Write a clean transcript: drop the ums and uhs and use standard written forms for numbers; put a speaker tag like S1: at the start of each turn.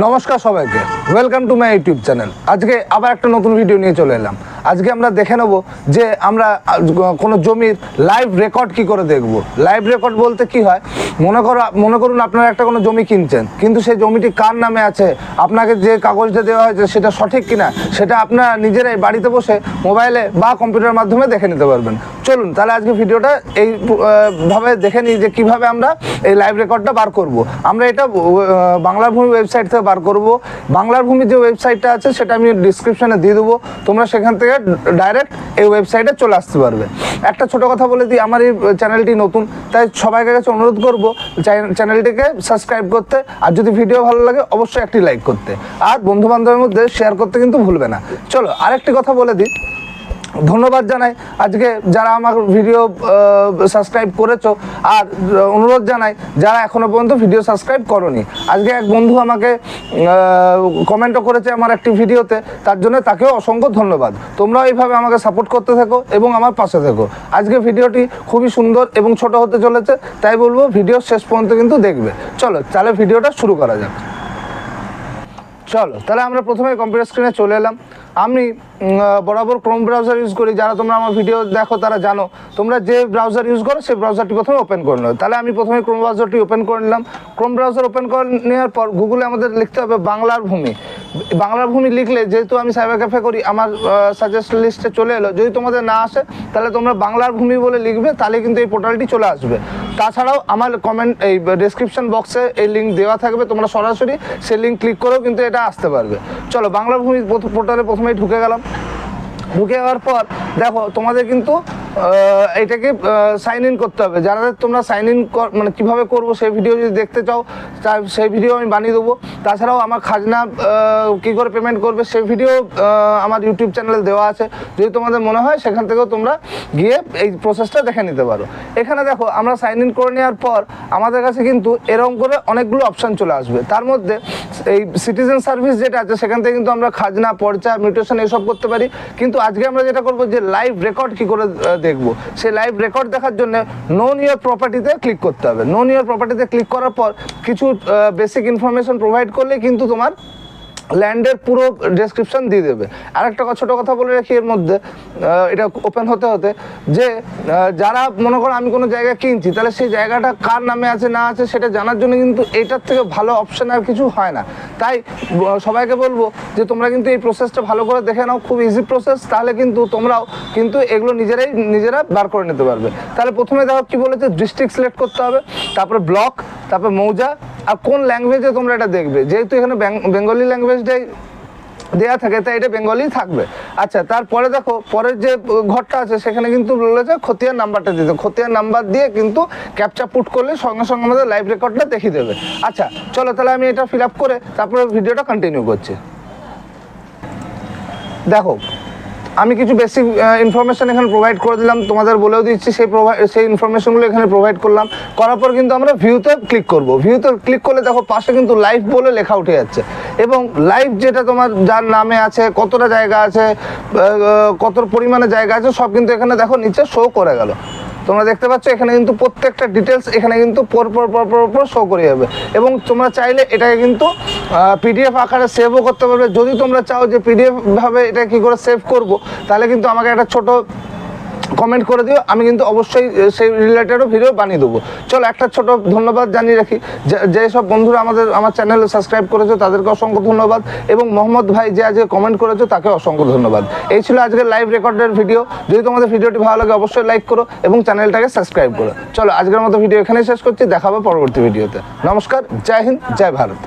S1: নমস্কার সবাইকে, welcome to my YouTube channel. আজকে আবার একটা নতুন ভিডিও নিয়ে চলে এলাম। আজকে আমরা দেখে নেব যে আমরা কোনো জমির লাইভ রেকর্ড কি করে দেখব। লাইভ রেকর্ড বলতে কি হয়, মনে করুন আপনারা একটা কোনো জমি কিনছেন, কিন্তু সেই জমিটি কার নামে আছে, আপনাকে যে কাগজটা দেওয়া হয়েছে সেটা সঠিক কিনা সেটা আপনারা নিজেরাই বাড়িতে বসে মোবাইলে বা কম্পিউটারের মাধ্যমে দেখে নিতে পারবেন। চলুন তাহলে আজকে ভিডিওটা এইভাবে দেখে নিই যে কীভাবে আমরা এই লাইভ রেকর্ডটা বার করব। আমরা এটা বাংলার ভূমি ওয়েবসাইট থেকে বার করব। বাংলার ভূমির যে ওয়েবসাইটটা আছে সেটা আমি ডিসক্রিপশানে দিয়ে দেবো, তোমরা সেখান থেকে ডাইরেক্ট এই ওয়েবসাইটে চলে আসতে পারবে। একটা ছোট কথা বলে দিই, আমার এই চ্যানেলটি নতুন, তাই সবাইকে কাছে অনুরোধ করবো চ্যানেলটিকে সাবস্ক্রাইব করতে, আর যদি ভিডিও ভালো লাগে অবশ্যই একটি লাইক করতে, আর বন্ধু বান্ধবের মধ্যে শেয়ার করতে কিন্তু ভুলবে না। চলো আরেকটি কথা বলে দিই, ধন্যবাদ জানাই আজকে যারা আমার ভিডিও সাবস্ক্রাইব করেছো, আর অনুরোধ জানাই যারা এখনও পর্যন্ত ভিডিও সাবস্ক্রাইব করোনি। আজকে এক বন্ধু আমাকে কমেন্টও করেছে আমার একটি ভিডিওতে, তার জন্য তাকেও অসংখ্য ধন্যবাদ। তোমরাও এইভাবে আমাকে সাপোর্ট করতে থাকো এবং আমার পাশে থেকো। আজকে ভিডিওটি খুবই সুন্দর এবং ছোট হতে চলেছে, তাই বলবো ভিডিও শেষ পর্যন্ত কিন্তু দেখবে। চলো তাহলে ভিডিওটা শুরু করা যাক। চলো তাহলে আমরা প্রথমে কম্পিউটার স্ক্রিনে চলে এলাম। আমি বরাবর ক্রোম ব্রাউজার ইউজ করি, যারা তোমরা আমার ভিডিও দেখো তারা জানো। তোমরা যে ব্রাউজার ইউজ করো সেই ব্রাউজারটি প্রথমে ওপেন করে নেবে। তাহলে আমি প্রথমে ক্রোম ব্রাউজারটি ওপেন করে নিলাম। ক্রোম ব্রাউজার ওপেন করে নেওয়ার পর গুগলে আমাদের লিখতে হবে বাংলার ভূমি। বাংলার ভূমি লিখলে, যেহেতু আমি সাইবার ক্যাফে করি, আমার সাজেস্ট লিস্টে চলে এলো। যদি তোমাদের না আসে তাহলে তোমরা বাংলার ভূমি বলে লিখবে, তাহলে কিন্তু এই পোর্টালটি চলে আসবে। তাছাড়াও আমার এই ডেসক্রিপশন বক্সে এই লিঙ্ক দেওয়া থাকবে, তোমরা সরাসরি সেই লিঙ্ক ক্লিক করেও কিন্তু এটা আসতে পারবে। চলো বাংলার ভূমি পোর্টালে প্রথমেই ঢুকে গেলাম। ঢুকে যাওয়ার পর দেখো তোমাদের কিন্তু এইটাকে সাইন ইন করতে হবে। যারা তোমরা সাইন ইন মানে কীভাবে করবো সেই ভিডিও যদি দেখতে চাও, সেই ভিডিও আমি বানিয়ে দেবো। তাছাড়াও আমার খাজনা কী করে পেমেন্ট করবে সেই ভিডিও আমার ইউটিউব চ্যানেলে দেওয়া আছে। যদি তোমাদের মনে হয় সেখান থেকেও তোমরা গিয়ে এই প্রসেসটা দেখে নিতে পারো। এখানে দেখো আমরা সাইন ইন করে নেওয়ার পর আমাদের কাছে কিন্তু এরকম করে অনেকগুলো অপশান চলে আসবে। তার মধ্যে এই সিটিজেন সার্ভিস যেটা আছে সেখান থেকে কিন্তু আমরা খাজনা, পর্চা, মিউটেশন এসব করতে পারি। কিন্তু আজকে আমরা যেটা করবো যে লাইভ রেকর্ড কী করে দেখবো, সেই লাইভ রেকর্ড দেখার জন্য নোন ইওর প্রপার্টিতে ক্লিক করতে হবে। নোন ইওর প্রপার্টিতে ক্লিক করার পর কিছু বেসিক ইনফরমেশন প্রোভাইড করলে কিন্তু তোমার ল্যান্ডের পুরো ডেসক্রিপশন দিয়ে দেবে। আরেকটা ছোটো কথা বলে রাখি এর মধ্যে, এটা ওপেন হতে হতে, যে যারা মনে করো আমি কোনো জায়গা কিনছি, তাহলে সেই জায়গাটা কার নামে আছে না আছে সেটা জানার জন্য কিন্তু এইটার থেকে ভালো অপশান আর কিছু হয় না। তাই সবাইকে বলবো যে তোমরা কিন্তু এই প্রসেসটা ভালো করে দেখে নাও, খুব ইজি প্রসেস। তাহলে কিন্তু তোমরাও কিন্তু এগুলো নিজেরা বার করে নিতে পারবে। তাহলে প্রথমে দেখো কী বলেছে, ডিস্ট্রিক্ট সিলেক্ট করতে হবে, তারপরে ব্লক, তারপরে মৌজা, আর কোন ল্যাঙ্গুয়েজে তোমরা এটা দেখবে। যেহেতু এখানে বেঙ্গলি ল্যাঙ্গুয়েজটাই দেওয়া থাকে তাই এটা বেঙ্গলি থাকবে। আচ্ছা, তারপরে দেখো পরের যে ঘরটা আছে সেখানে কিন্তু বলেছে খতিয়ান নাম্বারটা দিতে। খতিয়ান নাম্বার দিয়ে কিন্তু ক্যাপচা পুট করলে সঙ্গে সঙ্গে আমাদের লাইভ রেকর্ডটা দেখিয়ে দেবে। আচ্ছা চলো তাহলে আমি এটা ফিল আপ করে তারপরে ভিডিওটা কন্টিনিউ করছি। দেখো আমি কিছু বেসিক ইনফরমেশান এখানে প্রোভাইড করে দিলাম, তোমাদের বলেও দিচ্ছি সেই ইনফরমেশনগুলো এখানে প্রোভাইড করলাম। করার পর কিন্তু আমরা ভিউতে ক্লিক করব। ভিউতে ক্লিক করলে দেখো পাশে কিন্তু লাইভ বলে লেখা উঠে যাচ্ছে, এবং লাইভ যেটা তোমার যার নামে আছে, কতটা জায়গা আছে, কত পরিমাণে জায়গা আছে, সব কিন্তু এখানে দেখো নিচে শো করে গেল। তোমরা দেখতে পাচ্ছ এখানে কিন্তু প্রত্যেকটা ডিটেলস এখানে কিন্তু পর শো করে যাবে। এবং তোমরা চাইলে এটাকে কিন্তু পিডিএফ আকারে সেভও করতে পারবে। যদি তোমরা চাও যে পিডিএফ ভাবে এটা কী করে সেভ করব, তাহলে কিন্তু আমাকে একটা ছোট কমেন্ট করে দিও, আমি কিন্তু অবশ্যই সেই রিলেটেডও ভিডিও বানিয়ে দেবো। চলো একটা ছোট ধন্যবাদ জানিয়ে রাখি, যেসব বন্ধুরা আমার চ্যানেলে সাবস্ক্রাইব করেছো তাদেরকে অসংখ্য ধন্যবাদ, এবং মোহাম্মদ ভাই যে আজকে কমেন্ট করেছো তাকে অসংখ্য ধন্যবাদ। এই ছিল আজকের লাইভ রেকর্ডের ভিডিও। যদি তোমাদের ভিডিওটি ভালো লাগে অবশ্যই লাইক করো এবং চ্যানেলটাকে সাবস্ক্রাইব করো। চলো আজকের মতো ভিডিও এখানেই শেষ করছি, দেখা হবে পরবর্তী ভিডিওতে। নমস্কার, জয় হিন্দ, জয় ভারত।